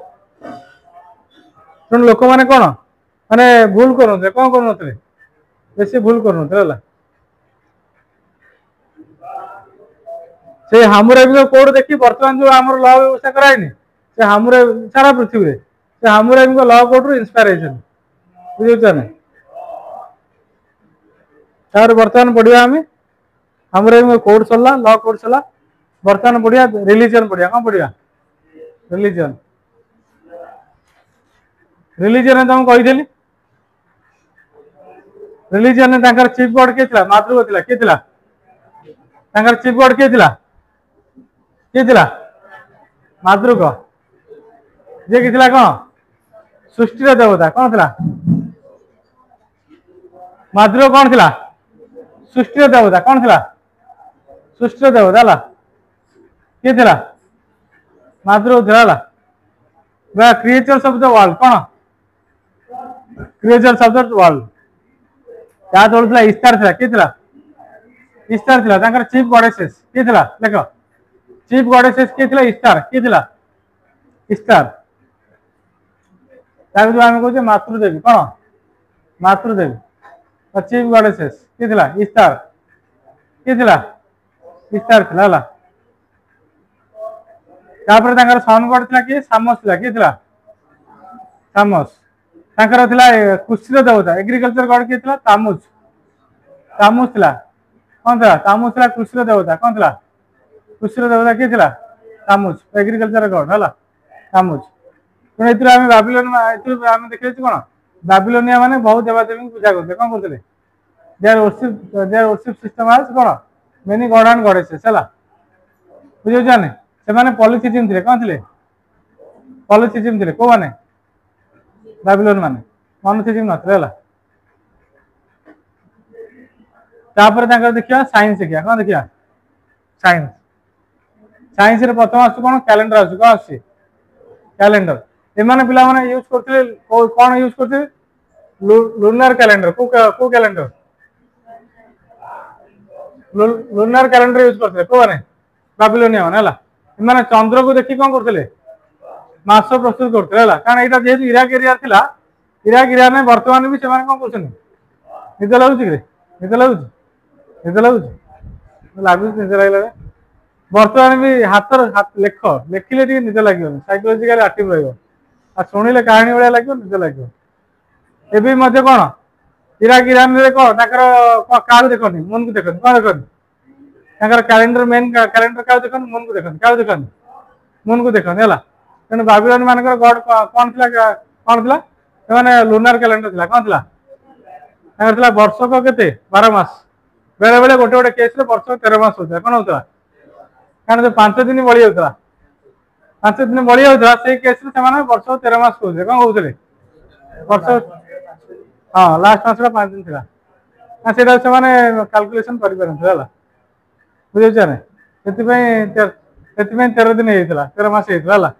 सुन लोक माने कोन माने भूल करनते कोन करनते बेसी भूल करनते हला से हमरे भी कोड देखी वर्तमान जो हमर लॉ व्यवस्था कराइनी से हमरे सारा पृथ्वी रे से हमरे भी लॉ कोड रो इंस्पिरेशन बुझियो जाने तार वर्तमान पढ़िया हमें हमरे भी कोड चलला लॉ कोड चला वर्तमान पढ़िया रिलीजन पढ़िया कौन पढ़िया रिलीजन रिलीजन तुम कही रिलीजन तांकर चीफ गॉड के थिला मातृ थिला के थिला तांकर चीफ गॉड के थिला मातृक जे कि थिला कौन सृष्टि देवता कौन थिला मातृक कौन थिला सृष्टि देवता कौन थिला सृष्टि देवता हला किए थिला महाद्रव थिला हला क्रिएचर्स ऑफ द वर्ल्ड कौन क्रिएचर्स ऑफ द वर्ल्ड क्या तोड़ला ईस्टर थिला किए थिला ईस्टर थिला तांकर चीफ गॉडेसेस किए थिला देखो चीफ गॉडेसेस किए थिला ईस्टर किए थिला ईस्टर ताकि जो आमे कहते मातृदेवी कौन मातृदेवी और चीफ गॉडेसेस किए थिला ईस्टर किए थिला ईस्टर थिला हला तापर तांकर सन गॉड थिला कि सामस थिला किए थिला सामस तांकर थिला कृषि देवता एग्रीकल्चर गॉड किए थिला तामुज तामुज थिला कौन थिला तामुज थिला कृषि देवता कौन थिला कृषि देवता किए थिला तामुज एग्रीकल्चर गॉड हला तामुज तो एतिर आमे बाबिलोन एतिर आमे देखै छी कोन बाबिलोनिया माने बहुत देवदेवी पूजा करते कोन करते देयर वर्शिप सिस्टम आज कोन मेनी गॉड एंड गॉडेसेस हला बुझियो जाने से माने पॉलिथिज्म थिले कोन थिले पॉलिथिज्म थिले को माने बाबिलोन माने मोनोथिज्म नथिले हला तापर ताकर देखिया साइंस देखिया कोन देखिया साइंस साइंस रे प्रथम आसु कोन कैलेंडर आसु कोन आसी कैलेंडर एमाने पिला माने यूज करथिले कोन यूज करथिले लूनर कैलेंडर को कैलेंडर लूनर कैलेंडर यूज करथिले को माने बाबिलोनिया माने हला एमाने चंद्र को देखि कोन करथिले मास प्रस्तुत करथिले हला कारण एटा जेहेतु इराक एरिया थिला इराक एरिया में वर्तमान भी से माने कोन करछन निद लागुची रे निद लागुची लागुची निद लागला वर्तमान भी हाथ लेख लेखिले टी निद लागियो साइकोलॉजिकली एक्टिव रहइबो आ सुनिले कहानी वाला लागियो निद लागियो एबे मध्य कोन इराक ईरान रे को ताकर काल देखनी मन को देखनी कोन देखनी ताकर कैलेंडर मेन कैलेंडर का देखनी मन को देखनी का देखनी मन को देखनी हला तेन बाबिलोन मानकर गॉड कोन थिला माने लूनर कैलेंडर थिला कोन थिला ताकर थिला वर्ष को केते 12 मास बेले बेले गोटे गोटे केस रे वर्ष 13 मास होता कोन होता कारण जो 5 दिन बळी होता 5 दिन बळी होता से केस रे से माने वर्ष 13 मास होते कोन होतले वर्ष हां लास्ट मास रे 5 दिन थिला आ सेटा से माने कैलकुलेशन करि परन थिला बुझे जाने सेति 13 दिन हेतिला 13 मास हेतिला हला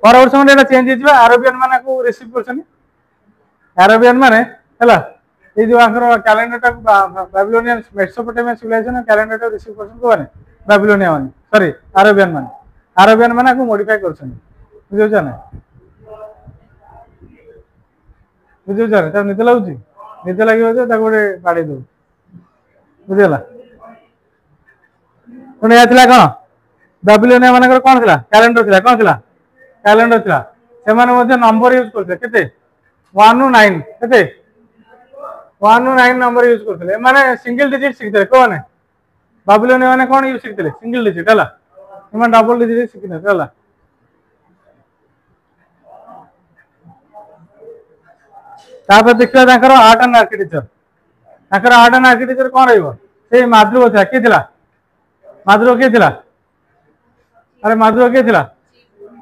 पर वर्ष में एटा चेंज हिजबा अरेबियन माने को रिसीव करछनी अरेबियन माने हला ए जो आखर कैलेंडर टा बाबिलोनियन मेसोपोटामिया सिविलाइजेशन कैलेंडर टा रिसीव करछन को माने बाबिलोनिया माने सॉरी अरेबियन माने को मॉडिफाई करछन बुझियो जाने ता निद लागुची निद लागियो जे ता गोटे बाडी दो बुझियला कोन याथिला कोन बाबिलोनिया मानकर कोन थिला कैलेंडर थिला कोन थिला कैलेंडर थिला से माने मध्ये नंबर यूज करथे केते 1 टू 9 केते 1 टू 9 नंबर यूज करथले माने सिंगल डिजिट सिखथे कोन बाबिलोनिया माने कोन यूज सिखथले सिंगल डिजिट हला एमा डबल डिजिट सिखने हला तापर देखला ताकर आर्ट एंड आर्किटेक्चर कोन रहइबो से माद्रुव था के थिला माद्रुव के थिला अरे माद्रुव के थिला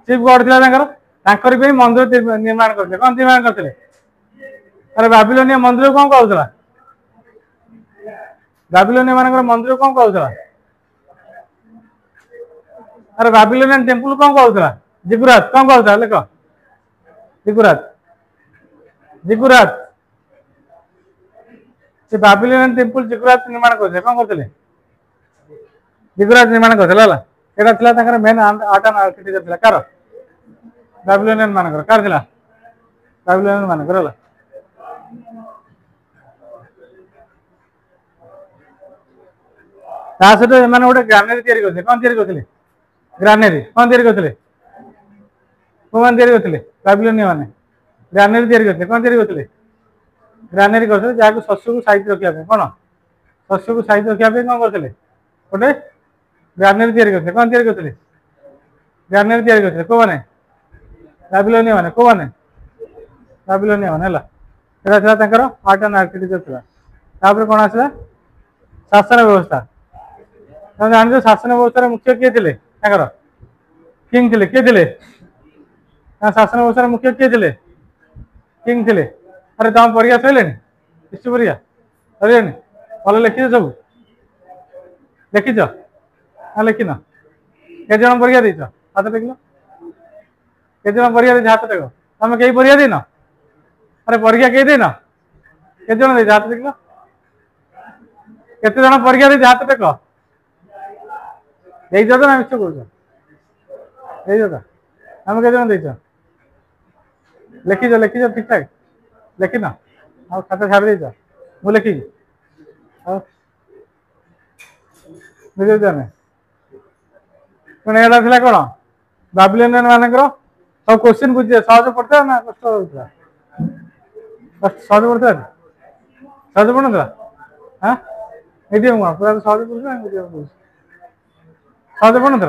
चीफ गॉड थिला ताकर भी मंदिर निर्माण करते कोन निर्माण करते अरे बाबिलोनिया मंदिर कोन कहउतला बाबिलोनिया मानकर मंदिर कोन कहउतला अरे बाबिलोनियन टेंपल कोन कहउतला जिगुरात कोन कहउतला लेखो जिगुरात से बाबिलोनियन टेंपल जिगुरात निर्माण करते कोन करते जिगुरात निर्माण करते हला एटा थिला ताकर मेन आर्ट एंड आर्किटेक्चर थिला कार बाबिलोनियन मानकर कार थिला बाबिलोनियन मानकर हला तासते एमाने गोटे ग्रानेरी तयारी करते कोन तयारी करते ग्रानेरी कोन तयारी करते कोन तयारी करते बाबिलोनियन माने ग्रानेरी तयारी करते कोन तयारी करते ग्रानेरी करते जाको शस्य को साइज रखिया पे कोन शस्य को साइज रखिया पे कोन करते गोटे ग्रानेरी तयारी करते कोन तयारी करते ग्रानेरी तयारी करते को माने बाबिलोनियन माने को माने बाबिलोनियन माने हला एटा थिला ताकर आर्ट एंड आर्किटेक्चर थिला तापर कोन आसला शासन व्यवस्था तो जान शासन व्यवस्था मुख्य किए थे किंग थे किए थे शासन व्यवस्था मुख्य किए थे किंग थे अरे तुम परीक्षा सैले हिस्ट्री परीक्षा सरियानी भल लिखिछ सब लिखिछ ना लिखिन के जन परीक्षा देछ हाथ टेक के जन परीक्षा देछ हाथ टेक तुम कई परीक्षा देन अरे परीक्षा कई देन के जन देछ हाथ टेक केते जन परीक्षा देछ हाथ टेक देछ तो ना मिछ कहूछ देछ तो तुम के जन देछ लिखिछ लिखिछ ठीक ठाक लिखिन आ खाता छाड़ देछ मु लिखी बुझे जाने कौन एटा थिला कौन बाबिलोनियन मानकर सब क्वेश्चन बुझे सहज पड़ता ना कष्ट होता सहज पड़ता सहज पड़ता हाँ मीडियम कौन पूरा सहज पड़ता मीडियम सहज पड़ता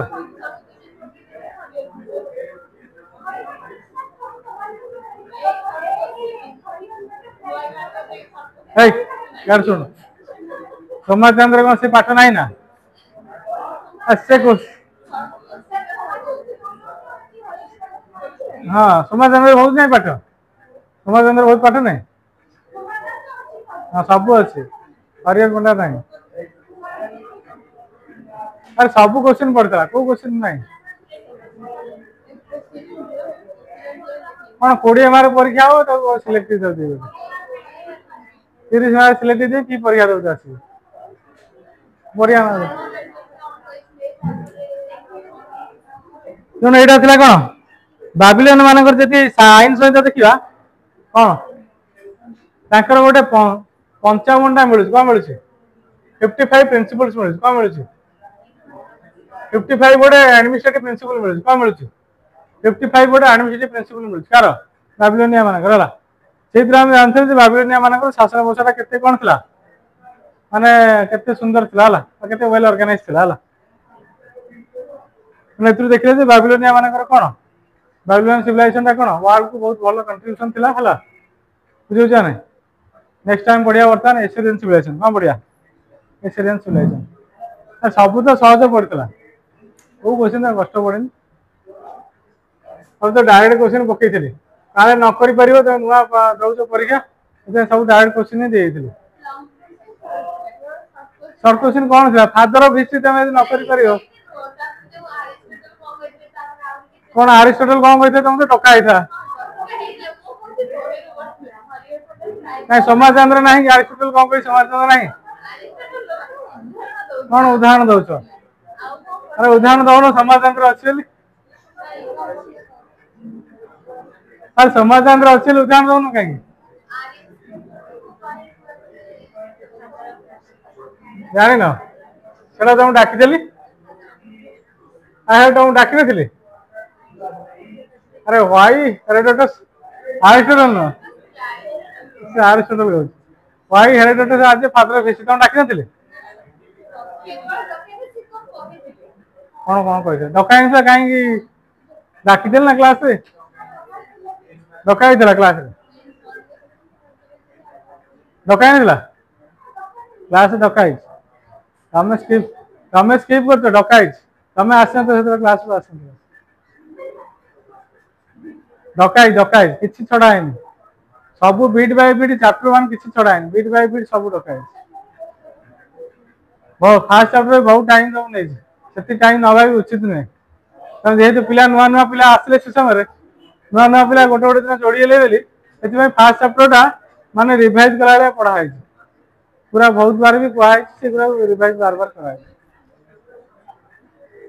यार सुन सोमाचंद्र कौन से पाठ नहीं ना अच्छे कुछ हाँ सोमाचंद्र बहुत नहीं पाठ सोमाचंद्र बहुत पाठ नहीं हाँ सब अच्छे हरिहर पंडा नहीं अरे सब क्वेश्चन पड़ता को क्वेश्चन नहीं कौन 20 मार्क परीक्षा हो तो सिलेक्ट कर 30 मार्क सिलेक्ट दे कि परीक्षा दे आसी बढ़िया तेणु यहाँ थी कौन बाबिलोन मानकर जी साइंस सहित देखा कौन गोटे 55टा मिलूँ कौन मिलूँ 55 प्रिंसिपल्स मिलूँ कौन मिलूँ 55 गोटे एडमिनिस्ट्रेटिव प्रिंसिपल मिलूँ कौन मिलूँ 55 गोटे एडमिनिस्ट्रेटिव प्रिंसिपल मिलूँ कार बाबिलोनिया मानकर से जानते बाबिलोनिया मानकर शासन व्यवस्था केते कौन थी माने केते सुंदर थिला केते वेल ऑर्गेनाइज थिला देखिए बाबिलोनिया मानकर कौन बाबिलोनियन सिविलाइजेशन कौन वर्ल्ड को बहुत भल कंट्रीब्यूशन थिला हला बुझे ना नेक्स्ट टाइम बढ़िया बर्तमान एसिरियन सिविलाइजेशन कौन बढ़िया एसिरियन सिविलाइजेशन सब तो सहज पड़ता को क्वेश्चन कष्ट पड़े सब तो डायरेक्ट क्वेश्चन पकई काले न कर पार तो नुआ दौच परीक्षा सब डायरेक्ट क्वेश्चन ही दे सर्ट क्वेश्चन कौन था फादर ऑफ हिस्ट्री तुम न कर पार कौन अरिस्टोटल कौन कहते तुम तो टका था नहीं सोमाचंद्र ना अरिस्टोटल कौन कही सोमाचंद्र ना कौन उदाहरण दौच अरे उदाहरण दौन सोमाचंद्र अच्छे अरे सोमाचंद्र अच्छे उदाहरण दौन कहीं जान से तुम डाकिदेली तुम डाक नी अरे वाई हेरोडोटस अरिस्टोटल नुह अरिस्टोटल कहूँ वाई हेरोडोटस आज फादर ऑफ हिस्ट्री तुम डाक नी कौन कौन कही डका कहीं डाकिदेली ना क्लास डका क्लास डका क्लास डका तुम स्किप कर डका तुम आस क्लास को आस डका डका कि छड़ा है सब बीट बाय बीट चैप्टर 1 कि छड़ा है बीट बाय बीट सब डका फास्ट चैप्टर बहुत टाइम तुम नहीं से टाइम नवा भी उचित नुहे जेहेतु पिला नुआ नुआ पिला आसले से समय नुआ नुआ पिला गोटे गोटे दिन जोड़ीले बोली से फास्ट चैप्टर माने रिवाइज कला पढ़ाई पूरा बहुत बार भी कहुई पूरा रिवाइज बार बार कराई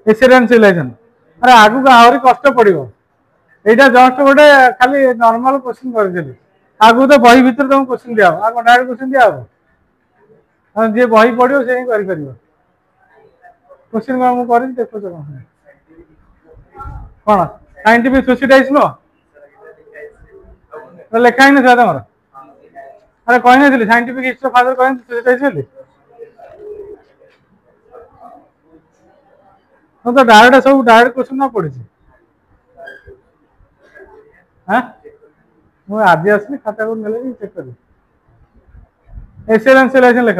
एसिरियन सिविलाइजेशन अरे आगु आहरी कष्ट पड़ो यहाँ जस्ट गोटे खाली नॉर्मल क्वेश्चन कर आगु तो बही भितर तुमको क्वेश्चन दिया आग डायरेक्ट क्वेश्चन दिया जी बही पढ़ो से ही कर क्वेश्चन कौन कर देखो कौन साइंटिफिक सोसाइटाइज नुह लेखा ही ना तुम अरे कही ना साइंटिफिक हिस्ट्री फादर कह सोसाइटाइज बोली तो डायरेक्ट सब डायरेक्ट क्वेश्चन ना पड़ी हाँ मुझे आज आसली खाता को नेले चेक कर एसिरियन सिविलाइजेशन लेख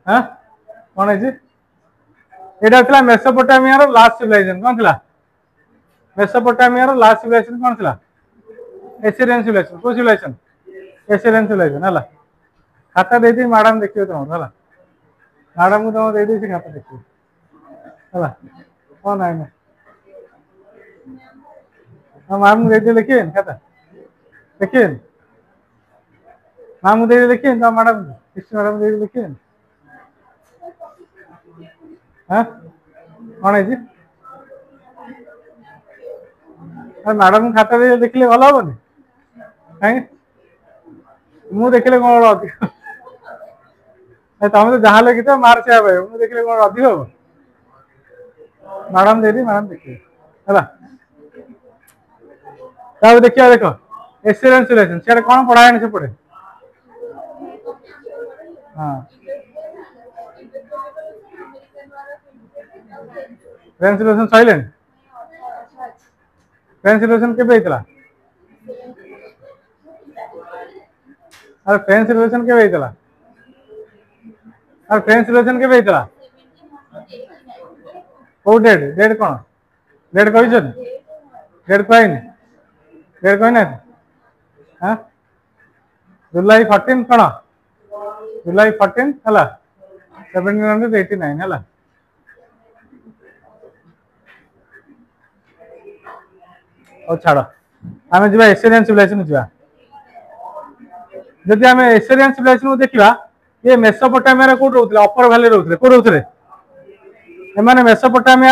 हाँ कौन है यहाँ मेसोपोटामिया लास्ट सिविलाइजेशन कौन थी मेसोपोटामिया लास्ट सिविलाइजेशन कौन थी एसिरियन सिविलाइजेशन को सिविलाइजेशन एसिरियन सिविलाइजेशन है खाता दे मैडम देखिए तुम है मैडम को तुम दे खाता देखिए है हाँ ना हाँ मैम दे देखिए खाता देखिए मैम दे देखिए तो मैडम मैडम दे देखिए हाँ कौन है जी मैडम खाता दे देखिले भल हेनी कहीं मु देखिले कौन अधिक तुम तो जहाँ लिखिथ मार्क से मुझे देखिले कौन अधिक हम मैडम दे मैडम देखिए है देखिए देख एक्सीलेंस रिलेशन सीआडे कौन पढ़ाए से पढ़े हाँ फ्रेंच रिलेशन सैले फ्रेंच रिलेशन के अरे फ्रेंच रिलेशन के अरे फ्रेंच रिलेशन के कौ डेट डेट कौन डेट कही डेट कहनी डेट कहना हाँ जुलाई 14 कौन जुलाई 14 है 1789 है और छाड़ आम जा एसियन सिविलाइजेशन जा जदि आम एसियन सिविलाइजेशन को देखा ये मेसोपोटामिया कौट रोते अपर भैली रोते कौट रोते एमाने मेसोपोटामिया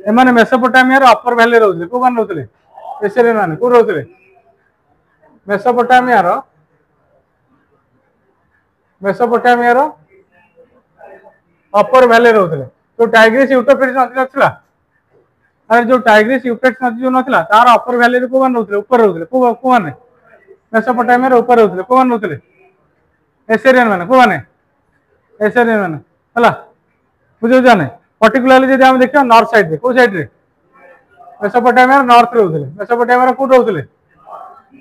एमाने मेसोपोटामिया अपर भैली रोते को मान रोते एसियन माने कौट रोते मेसोपोटामिया अपर भैली रोते जो टाइग्रिस यूफ्रेटिस नदी नथिला अरे जो टाइग्रिस यूफ्रेटिस नदी जो नथिला तार अपर भैली को मान रोते ऊपर रोते को माने मेसोपोटामिया ऊपर रोते को मान रोते एसियन माने को माने एसियन माने हला बुझो जाने पर्टिकुलरली जदि हम देखियो नॉर्थ साइड रे को साइड रे मेसोपोटामिया नॉर्थ रे रोते मेसोपोटामिया को रोते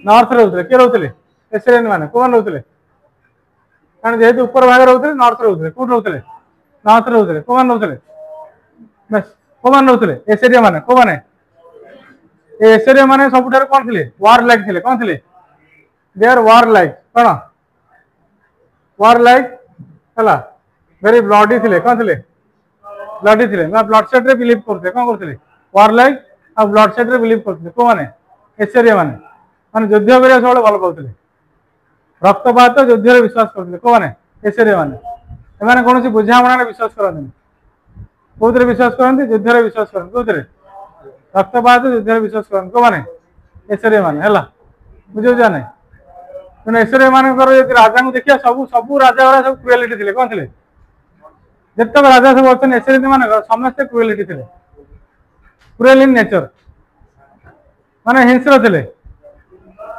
नॉर्थ रे रोते के रोते एसियन माने को मान रोते कारण जेहेतु ऊपर भाग रोते नॉर्थ रोते को रोते नॉर्थ रोते को मान रोते को मान रोते एसियन माने को माने एसियन माने सबुठार कोन थिले वार लाइक थिले कोन थिले दे आर वार लाइक कोन वार लाइक हला वेरी ब्लडी थिले कोन थिले ब्लडी थिले ना ब्लड सेट रे बिलीव करते कोन करते वार लाइक आ ब्लड सेट रे बिलीव करते को माने एसियन माने माने युद्ध करिया सब भल पाउतले रक्तपात युद्ध रे विश्वास करते को माने एसियन माने एमाने कोनोसी बुझामणा रे विश्वास करते कोथरे विश्वास करते युद्ध रे विश्वास करते कोथरे रक्तपात युद्ध रे विश्वास करते को माने एसियन माने हला बुझो जाने तेना एसरे मानकर यदि राजा को देखिए सब सब राजा गुरा सब क्रुएलिटी थिले कोन थिले जतक राजा सब अछन एसरे मानकर समस्त क्रुएलिटी थिले क्रुएल इन नेचर माने हिंस्र थिले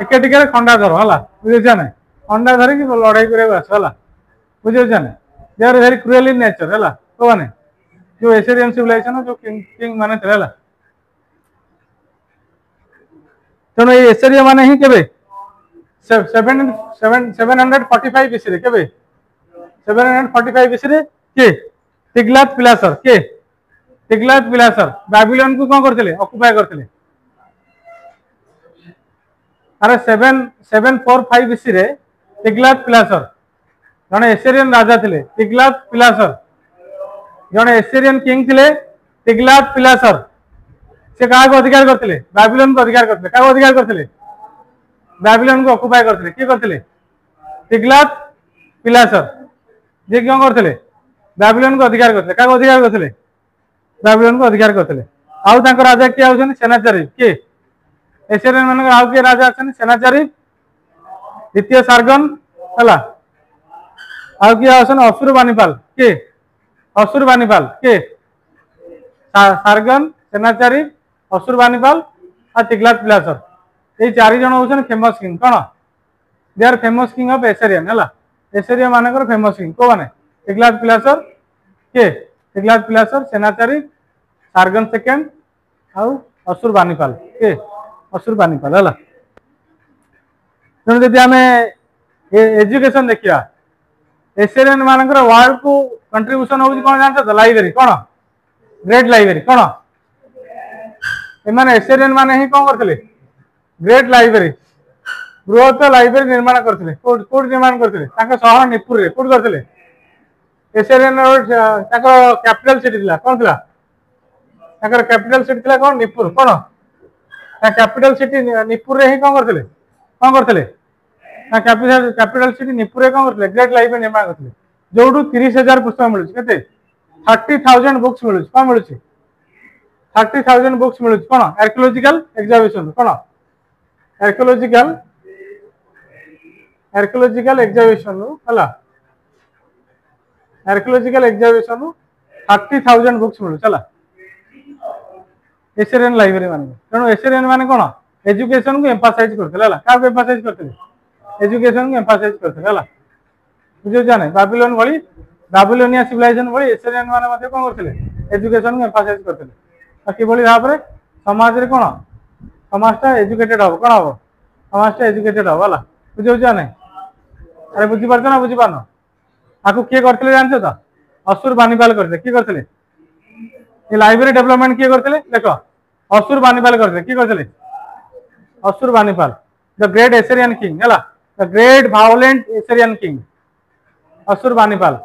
एके टिके खंडाधर हला बुझे जाने खंडाधर की लड़ाई करे बस हला बुझे जाने they are very cruel in nature हला को माने जो एसियन सिविलाइजेशन जो किंग माने थिले हला तेणु ये एसियन माने ही केबे 745 बीसी रे केबे 745 बीसी रे के तिग्लत पिलेसर के तिग्लत पिलेसर बाबिलोन को कोन करथिले ऑक्युपाई करथिले अरे 745 बीसी रे तिग्लत पिलेसर जने एसियन राजा थिले तिग्लत पिलेसर जने एसियन किंग थिले तिग्लत पिलेसर से का को अधिकार करथिले बाबिलोन को अधिकार करथिले का को अधिकार करथिले बाबिलोन को ऑक्युपाई करथिले के करथिले तिग्लत पिलेसर जे क्यों करथिले बाबिलोन को अधिकार करथिले का को अधिकार करथिले बाबिलोन को अधिकार करथिले आउ तांको राजा के आउछन सेनाचारी के एसियन मन आउ के राजा अछन सेनाचारी द्वितीय सार्गन हला आउ के आउछन असुरबानीपाल के असुरबानीपाल के सार्गन सेनाचारी असुरबानीपाल आ तिग्लत पिलेसर ये चार जन होसन फेमस किंग कौन they are famous king of Assyrian हला एसरियन मानकर फेमस किंग को माने तिग्लत पिलेसर के तिग्लत पिलेसर सेनाचारी सार्गन सेकंड आउ असुरबानीपाल के असुरबानीपाल हला तेणु जदि आमे एजुकेशन देखिया एसरियन मानकर वर्ल्ड को कंट्रीब्यूशन होउची कोन जानत लाइब्रेरी कोन ग्रेट लाइब्रेरी कोन एमाने एसरियन माने ही कोन करथले ग्रेट लाइब्रेरी बृहत लाइब्रेरी निर्माण करते कोड निर्माण करते शहर निपुर रे कोड करते एशियन कैपिटल सिटी थिला कौन थिला कैपिटल सिटी थिला कौन निपुर कौन कैपिटल सिटी निपुर रे ही कौन करते कैपिटल सिटी निपुर रे कौन करते ग्रेट लाइब्रेरी निर्माण करते जो 30,000 पुस्तक मिलूँ के 30,000 बुक्स मिलूँ कौन मिलूँ 30,000 बुक्स मिलूँ कौन आर्कियोलॉजिकल एग्जामिनेशन कौन आर्कियोलॉजिकल एग्जामिनेशन हला आर्कियोलॉजिकल एग्जामिनेशन 30,000 बुक्स मिलूँ चला एशियन लाइब्रेरी मान तेणु एशियन मान कौन एजुकेशन को एम्फासाइज करते क्या एम्फासाइज करते एजुकेशन को एम्फासाइज करते बुझे जाने बाबिलोन भली बाबिलोनिया सिविलाइजेशन भली एशियन मान कौन करते एजुकेशन को एम्फासाइज करते किभली भाव में समाज रे कौन समाजटा एजुकेटेड हम कौन हम समाजटा एजुकेटेड हम है बुझे जाने अरे बुझीपार ना बुझीपार आपको किए करते जानते तो असुर बानीपाल करते किए करते ये लाइब्रेरी डेवलपमेंट किए करते देख असुर बानीपाल करते किए करते असुर बानीपाल द ग्रेट एसेरियन किंग है द ग्रेट वायोलेंट एसेरियन किंग असुर बानीपाल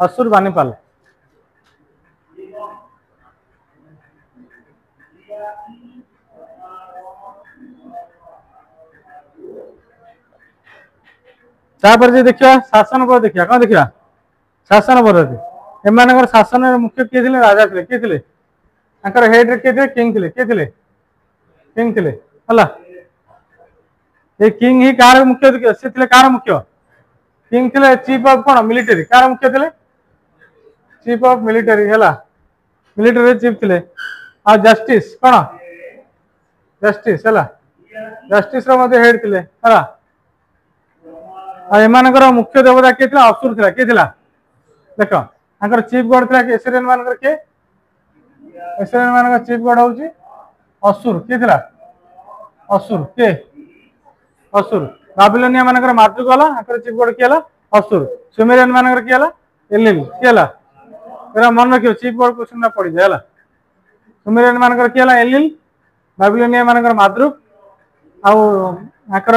असुर बानीपाल देखिए शासन पर देखिए कौन देखिए शासन पद्धति एम शासन मुख्य किए थे राजा थे किए थे हेड किए थे किंग थे किए किंग थे है ये किंग ही कार मुख्य से कार मुख्य किंग थे चीफ ऑफ कौन मिलिटरी कार मुख्य थे चीफ ऑफ मिलिटरी है मिलिटरी चीफ थे आ जस्टिस कौन जस्टिस है जस्टिस हेड थे है एमानकर मुख्य देवता किए थे असुर था किए देख चीफ गॉड था एशियन मान किए एशियन मान चीफ गॉड हूँ असुर किए असुर किए असुर बाबिलोनिया मान मातृक है चीफ गॉड किए असुर सुमेरियन मान किए एलिल किए मन रखियो चीफ गॉड क्वेश्चन पड़ जाए है सुमेरियन मान किए एलिल बाबिलोनिया मान मातृक आउ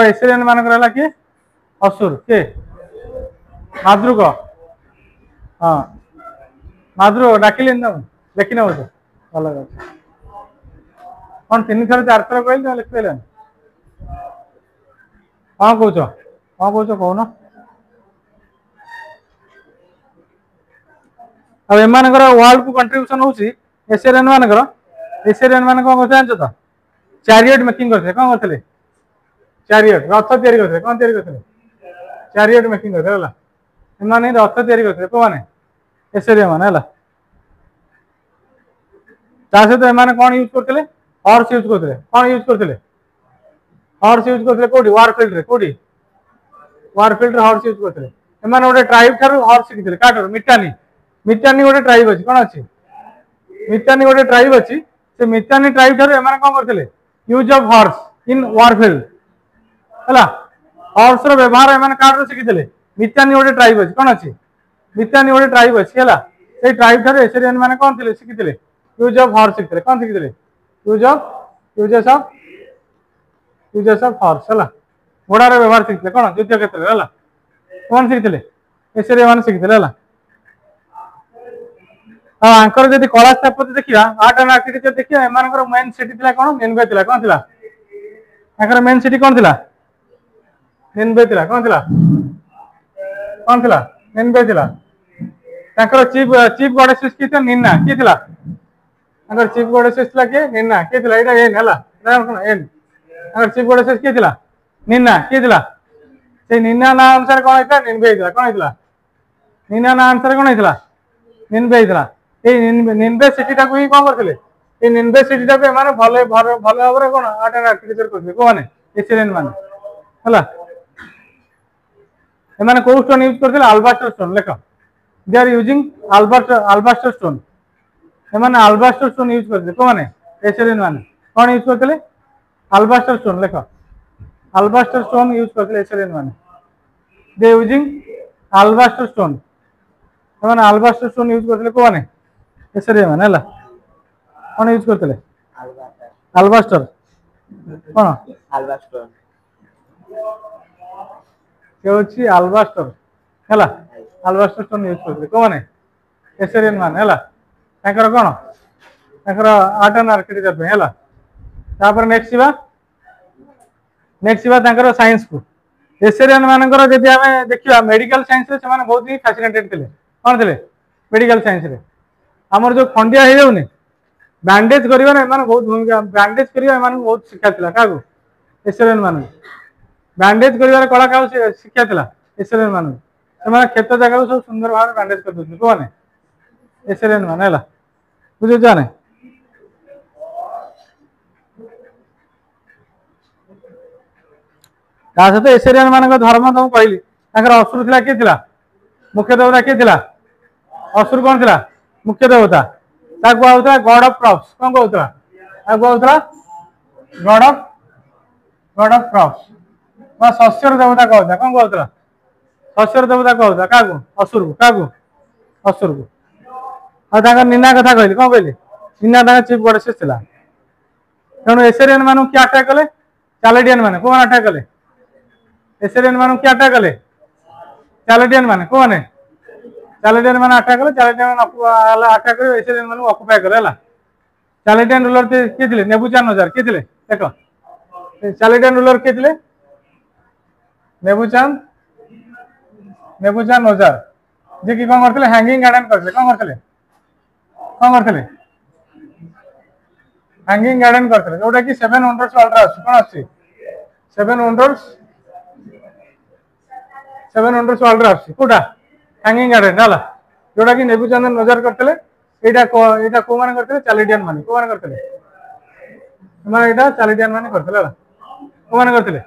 एशियन मान किए असुर के माद्रुक हाँ माद्रुक डाकिले लिखी ना भल कौन 3 थर 4 थर कहली लिख पारे कौन कौन कौन एम वर्ल्ड को कंट्रीब्यूशन हूँ एशियन मान कौन करते जानते तो चैरियट मेकिंग करते कौन करते चैरियट रथ या कौन या चैरियट मेकिंग करते है रथ या कौन एशियन मान है सहित एम कौन यूज करते हॉर्स यूज करते कौन यूज करते हॉर्स यूज करते कौटी वारफिल्ड कौटी वारफिल्ड हॉर्स यूज करते एम गोटे ट्राइब ठार हॉर्स शिखी क्या मिटानी मिटानी गोटे ट्राइब अच्छी कौन अच्छी मिटानी गोटे ट्राइब अच्छी से मितानी ट्राइब ठार एम कौन करते यूज ऑफ हॉर्स इन वारफिल्ड है हॉर्स व्यवहार एम कार्ड शिखी मितानी गोटे ट्राइब अच्छी कौन अच्छी मितानी गोटे ट्राइब अच्छी है से ट्राइब ठार एशियन मैंने कौन थे शिखी यूज ऑफ हॉर्स शिखी कौन शिखी यूजेस ऑफ हॉर्स है घोड़ार व्यवहार शिखी कौन युद्ध क्षेत्र है कौन शिखी एशियन मैंने शिखी है आंकर जब कला स्थापत्य देखा आर्ट एंड आर्किटेक्चर देखिए एम मेन सिटी थी कौन निन्वे थी कौन थी मेन सिटी कौन थी निन्वे थी कौन थी निन्वे थी चीफ चीफ गॉडेसेस किए निन्ना किए थी चीफ गॉडेसेस किए निन्ना किए एन है एन चीफ गॉडेसेस किए निन्ना किए से निन्ना ना अनुसार कौन होता निन्वे कौन होता निन्ना ना अनुसार कौन होता निन्वे होता निन्वे सिटी टाक ही कौन करते निन्वे सिटी टाक भल भल भाव में कौन आर्ट एंड आर्किटेक्चर करते कौन एशियन मान है एम कौ स्टोन यूज करते आल्बास्टर स्टोन लेख they are using alabaster stone एम आल्बास्टर स्टोन यूज करते कौन एशियन मान कौन यूज करते आल्बास्टर स्टोन लेख आल्बास्टर स्टोन यूज करते एशियन मान दे यूजिंग आल्बास्टर स्टोन एम आल्बास्टर स्टोन यूज करते कौन एशियन मान है कौन यूज करते ଆଲବାଷ୍ଟର କଣ ଆଲବାଷ୍ଟର ସେ ହଉଛି ଆଲବାଷ୍ଟର ହେଲା ଆଲବାଷ୍ଟର ଷ୍ଟୋନ ୟୁଜ କରୁଥିଲେ କୋଉମାନେ ଏସେରିଆନ ମାନେ ହେଲା ତାଙ୍କର କଣ ତାଙ୍କର ଆର୍ଟ ଆଣ୍ଡ ଆର୍କିଟେକ୍ଚର ପାଇଁ ହେଲା ତାପରେ ନେକ୍ସଟ ଯିବା ତାଙ୍କର ସାଇନ୍ସ କୁ ଏସେରିଆନ ମାନଙ୍କର ଯଦି ଆମେ ଦେଖିବା ମେଡିକାଲ ସାଇନ୍ସ ରେ ସେମାନେ ବହୁତ ହିଁ ଫାସିନେଟେଡ ଥିଲେ କଣ ଥିଲେ ମେଡିକାଲ ସାଇନ୍ସ ରେ ଆମର ଯୋଉ ଖଣ୍ଡିଆ ହେଇଯାଉନି ବ୍ୟାଣ୍ଡେଜ କରିବାରେ ଏମାନେ ବହୁତ ଭୂମିକା ବ୍ୟାଣ୍ଡେଜ କରିବା ଏମାନଙ୍କୁ ବହୁତ ଶିକ୍ଷା ଥିଲା କାହାକୁ ଏସେରିଆନ ମାନଙ୍କୁ ବ୍ୟାଣ୍ଡେଜ କରିବାର କଳା କାହାକୁ ଶିକ୍ଷା ଥିଲା ଏସେରିଆନ ମାନଙ୍କୁ ସେମାନେ କ୍ଷତ ଜାଗାକୁ ସବୁ ସୁନ୍ଦର ଭାବରେ ବ୍ୟାଣ୍ଡେଜ କରିଦଉଥିଲେ କୋଉମାନେ ଏସେରିଆନ ମାନେ ହେଲା ବୁଝୁଛ ନା ତା ସହିତ ଏସେରିଆନ ମାନଙ୍କ ଧର୍ମ ତମକୁ କହିଲି ତାଙ୍କର ଅସୁର ଥିଲା କିଏ ଥିଲା ମୁଖ୍ୟ ଦେବତା କିଏ ଥିଲା ଅସୁର କଣ ଥିଲା ମୁଖ୍ୟ ଦେବତା ତାକୁ କୁହାଯାଉଥିଲା ଗଡ ଅଫ କ୍ରପ୍ସ କଣ କହୁଥିଲା ତାକୁ କୁହାଯାଉଥିଲା ଗଡ ଅଫ କ୍ରପ୍ସ ବା ଶସ୍ୟର ଦେବତା କହୁଥିଲା କଣ କହୁଥିଲା ଶସ୍ୟର ଦେବତା କହୁଥିଲା କାହାକୁ ଅସୁରକୁ ଆଉ ତାଙ୍କର ନିନା କଥା କହିଲି କଣ କହିଲି ନିନା ତାଙ୍କ ଚିଫ ଗଡେସେସ୍ ଥିଲା ତେଣୁ ଏସେରିଆନ ମାନଙ୍କୁ କିଏ ଆଟାକ କଲେ ଚାଲେଡିଆନ ମାନେ କୋଉମାନେ ଆଟାକ କଲେ एसेरियन मान क्या अटैक कले चैलेडियन मान कौन चैलेडियन मान अटैक कले चैलेडियन अटैक कर एसेरियन मान ऑक्युपाई कले हला चैलेडियन रूलर किए थे नेबुचादनेस्सर किए थे देख चैलेडियन रूलर किए थे नेबुचादनेस्सर जे कि कौन करते हैंगिंग गार्डन करते कौन करते हैंगिंग गार्डन करते जोटा कि 7 वंडर्स अल्ट्रा कौन अच्छी 7 वंडर्स 7 वंडर्स अल्ट्रा अच्छी कोटा हैंगिंग गार्डन है जोटा कि नेबुचादनेस्सर करते एटा को माने करते चैलेडियन माने को माने करते माने एटा चैलेडियन माने करते को माने करते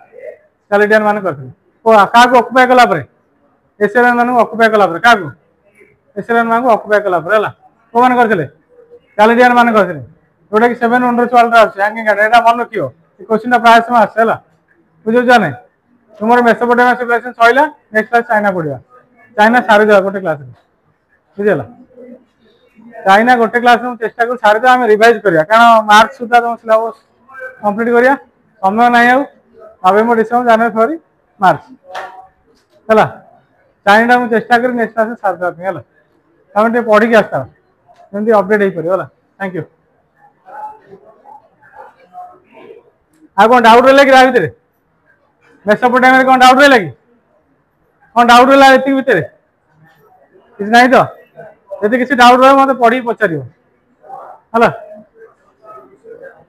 चैलेडियन माने करते को का को ऑक्युपाई कला परे एसएरियन माने ऑक्युपाई कला परे का को एसएरियन माने ऑक्युपाई कला परे हला को माने करते चैलेडियन माने करते जोटा कि 7 वंडर्स अल्ट्रा अच्छी हैंगिंग गार्डन एटा मन रखियो ए क्वेश्चन प्राय समय आसे हला बुझो जाने तुमर मेसोपोटामिया सिविलाइजेशन सइला नेक्स्ट क्लास चाइना पढ़िया चाइना सारी देवा गोटे क्लास बुझेला चाइना गोटे क्लास में चेष्टा कर सारी देवा आम रिवाइज करिया कारण मार्च सुधा तुम सिलेबस कंप्लीट करिया समय नहीं आउ नवेम्बर डिसेम्बर जनवरी फरवरी मार्च है चाइना मुझे चेष्टा कर नेक्स्ट क्लास सारी देवा है तुम टे पढ़ी आसता जमी अपडेट हो पार है थैंक यू आ कौन डाउट रहा कि भितर मेसोपोटामिया कौन डाउट रहा कि कौन डाउट रहा ये भितर किसी ना तो यदि किसी डाउट रहा मत पढ़ी पचार है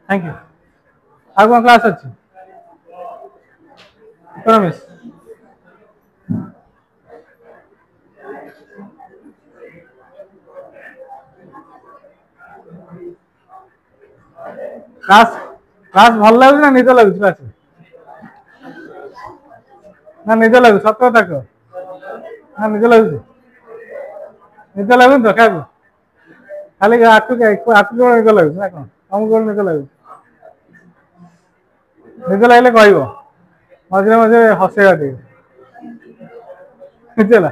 थैंक यू आ कौन क्लास अच्छी इकोनॉमिक्स क्लास क्लास भल लगुच ना निद लगुच क्लास ना निद लगुच सत कथा कह ना निद लगुच निद लगुन तो क्या खाली आकु केवल निद लगुच ना कौन तुमको केवल निद लगुच निद लगे कह मझे मझे हसेगा बुझेगा